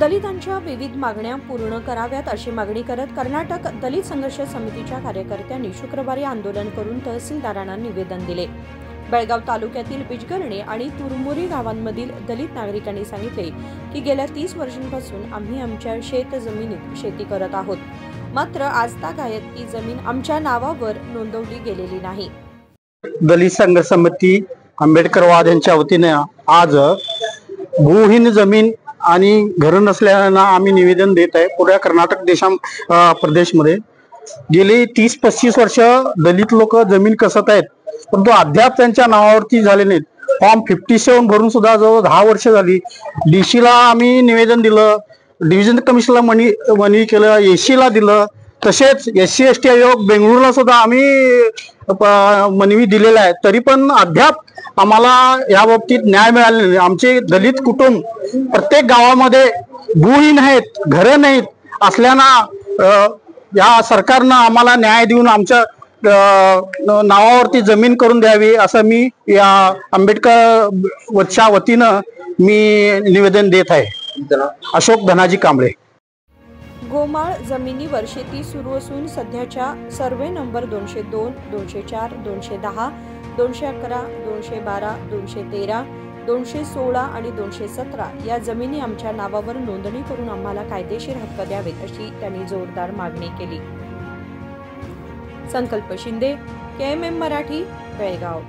दलितांच्या विविध मागण्या पूर्ण कराव्यात अशी मागणी करत कर्नाटक दलित संघर्ष समितीच्या कार्यकर्त्यांनी शुक्रवारी आंदोलन करून तहसीलदारांना निवेदन दिले। बेळगाव तालुक्यातील बिजगर्णे आणि तुरमुरी गावांमधील दलित नागरिकांनी सांगितले की गेल्या 30 वर्षांपासून आम्ही आमच्या शेतजमिनीत शेती करत आहोत, मात्र आजतागायत ती जमीन आमच्या नावावर नोंदवली गेलेली नाही। दलित संघर्ष समिती आंबेडकरवाद यांच्या वतीने आज भूहीन जमीन आणि घर नसलेल्यांना आम्ही निवेदन देत आहे। पुऱ्या कर्नाटक प्रदेशमध्ये गेली 30-35 वर्ष दलित लोक जमीन कसत आहेत, परंतु अद्याप त्यांच्या नावावरती झाले नाहीत। फॉर्म 57 भरून सुद्धा जवळ 10 वर्ष झाली। डीसीला आम्ही निवेदन दिलं, डिव्हिजन कमिशनला मनी केलं, एसीला दिलं, तसेच SC ST आयोग बेंगळुरूला सुद्धा आम्ही मनवी दिलेला आहे, तरी पण अद्याप आम्हाला या बाबतीत न्याय मिळालेला नाही। आमचे दलित कुटुंब प्रत्येक गावामध्ये भूहीन आहेत, घरं नाहीत असल्यानं या सरकारनं आम्हाला न्याय देऊन आमच्या नावावरती जमीन करून द्यावी असं मी या आंबेडकर वच्या वतीनं मी निवेदन देत आहे। अशोक धनाजी कांबळे। गोमाळ जमिनीवर शेती सुरू असून सध्याच्या सर्वे नंबर 202, 204, 210, 211, 212, 213, 216 आणि 217 या जमिनी आमच्या नावावर नोंदणी करून आम्हाला कायदेशीर हक्क द्यावेत अशी त्यांनी जोरदार मागणी केली। संकल्प शिंदे, KMM मराठी, बेळगाव।